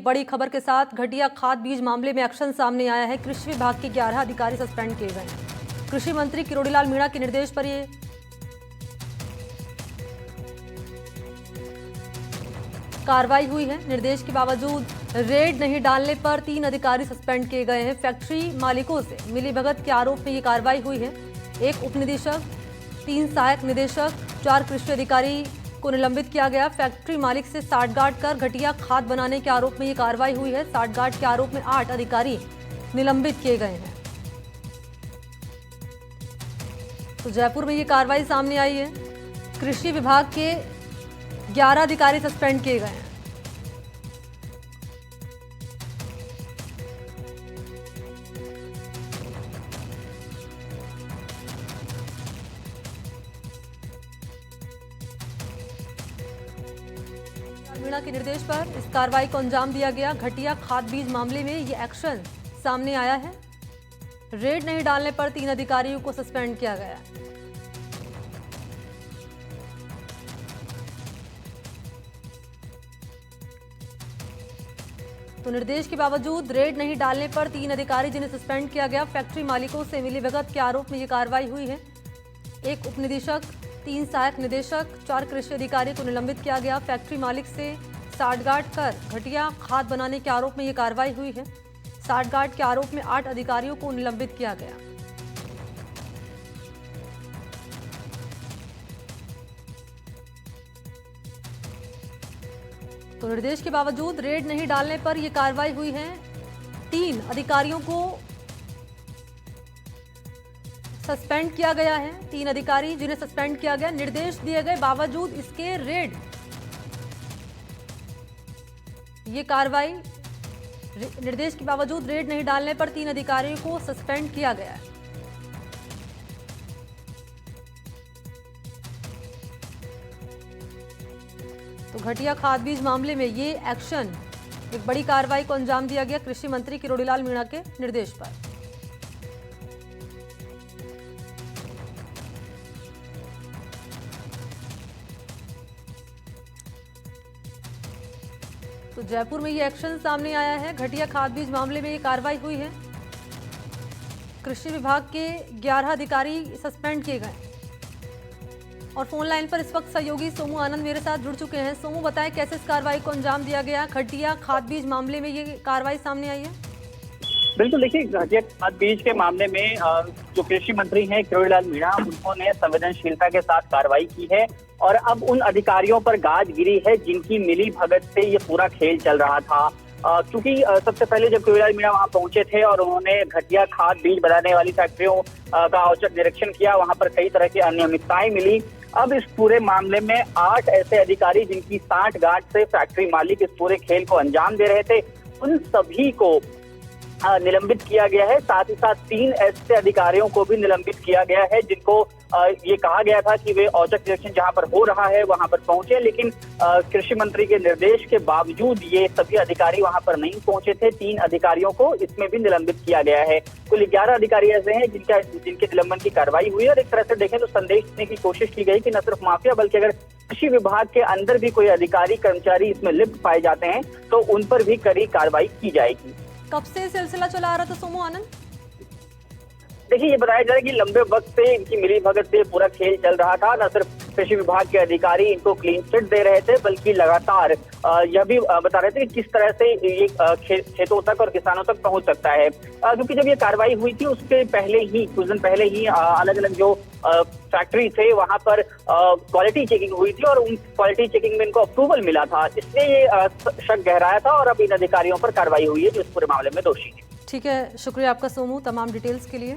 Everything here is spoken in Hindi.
बड़ी खबर के साथ घटिया खाद बीज मामले में एक्शन सामने आया है। कृषि विभाग के 11 अधिकारी सस्पेंड किए गए हैं। कृषि मंत्री किरोड़ीलाल मीणा के निर्देश पर ये कार्रवाई हुई है। निर्देश के बावजूद रेड नहीं डालने पर 3 अधिकारी सस्पेंड किए गए हैं। फैक्ट्री मालिकों से मिलीभगत के आरोप में ये कार्रवाई हुई है। एक उप निदेशक, 3 सहायक निदेशक, 4 कृषि अधिकारी को निलंबित किया गया। फैक्ट्री मालिक से साठगांठ कर घटिया खाद बनाने के आरोप में ये कार्रवाई हुई है। साठगांठ के आरोप में 8 अधिकारी निलंबित किए गए हैं। तो जयपुर में ये कार्रवाई सामने आई है। कृषि विभाग के 11 अधिकारी सस्पेंड किए गए हैं। मीणा के निर्देश पर इस कार्रवाई को अंजाम दिया गया। घटिया खाद बीज मामले में ये एक्शन सामने आया है। रेड नहीं डालने पर 3 अधिकारियों को सस्पेंड किया गया है। तो निर्देश के बावजूद रेड नहीं डालने पर 3 अधिकारी जिन्हें सस्पेंड किया गया। फैक्ट्री मालिकों से मिलीभगत के आरोप में ये कार्रवाई हुई है। एक उप निदेशक, 3 सहायक निदेशक, 4 कृषि अधिकारी को निलंबित किया गया। फैक्ट्री मालिक से साठगांठ कर घटिया खाद बनाने के आरोप में यह कार्रवाई हुई है। साठगांठ के आरोप में 8 अधिकारियों को निलंबित किया गया। तो निर्देश के बावजूद रेड नहीं डालने पर यह कार्रवाई हुई है। 3 अधिकारियों को सस्पेंड किया गया है। 3 अधिकारी जिन्हें सस्पेंड किया गया। निर्देश दिए गए बावजूद इसके रेड ये कार्रवाई निर्देश के बावजूद रेड नहीं डालने पर 3 अधिकारियों को सस्पेंड किया गया है। तो घटिया खाद बीज मामले में ये एक्शन, एक बड़ी कार्रवाई को अंजाम दिया गया कृषि मंत्री किरोड़ीलाल मीणा के निर्देश पर। तो जयपुर में ये एक्शन सामने आया है। घटिया खाद बीज मामले में ये कार्रवाई हुई है। कृषि विभाग के 11 अधिकारी सस्पेंड किए गए। और फोन लाइन पर इस वक्त सहयोगी सोमू आनंद मेरे साथ जुड़ चुके हैं। सोमू, बताएं कैसे इस कार्रवाई को अंजाम दिया गया। घटिया खाद बीज मामले में ये कार्रवाई सामने आई है। बिल्कुल, देखिए घटिया खाद बीज के मामले में जो कृषि मंत्री हैं किरोड़ीलाल मीणा, उन्होंने संवेदनशीलता के साथ कार्रवाई की है और अब उन अधिकारियों पर गाज गिरी है जिनकी मिली भगत से ये पूरा खेल चल रहा था। क्योंकि सबसे पहले जब किरोड़ीलाल मीणा वहां पहुंचे थे और उन्होंने घटिया खाद बीज बनाने वाली फैक्ट्रियों का औचक निरीक्षण किया, वहां पर कई तरह की अनियमितताएं मिली। अब इस पूरे मामले में 8 ऐसे अधिकारी जिनकी साठगांठ से फैक्ट्री मालिक इस पूरे खेल को अंजाम दे रहे थे, उन सभी को निलंबित किया गया है। साथ ही साथ 3 ऐसे अधिकारियों को भी निलंबित किया गया है जिनको ये कहा गया था कि वे औचक निरीक्षण जहां पर हो रहा है वहां पर पहुंचे, लेकिन कृषि मंत्री के निर्देश के बावजूद ये सभी अधिकारी वहां पर नहीं पहुंचे थे। 3 अधिकारियों को इसमें भी निलंबित किया गया है। कुल 11 अधिकारी ऐसे हैं जिनके निलंबन की कार्रवाई हुई है। और एक तरह से देखें तो संदेश देने की कोशिश की गई कि न सिर्फ माफिया बल्कि अगर कृषि विभाग के अंदर भी कोई अधिकारी कर्मचारी इसमें लिप्त पाए जाते हैं तो उन पर भी कड़ी कार्रवाई की जाएगी। कब से सिलसिला चला आ रहा था सोमू आनंद? देखिए, ये बताया जा रहा है कि लंबे वक्त से इनकी मिलीभगत से पूरा खेल चल रहा था। न सिर्फ कृषि विभाग के अधिकारी इनको क्लीन चिट दे रहे थे बल्कि लगातार यह भी बता रहे थे कि किस तरह से ये खेतों तक और किसानों तक पहुंच सकता है। क्योंकि जब ये कार्रवाई हुई थी उसके पहले ही, कुछ दिन पहले ही अलग अलग जो फैक्ट्री थे वहां पर क्वालिटी चेकिंग हुई थी और उन क्वालिटी चेकिंग में इनको अप्रूवल मिला था। इसलिए ये शक गहराया था और अब इन अधिकारियों पर कार्रवाई हुई है जो इस पूरे मामले में दोषी है। ठीक है, शुक्रिया आपका सोमू तमाम डिटेल्स के लिए।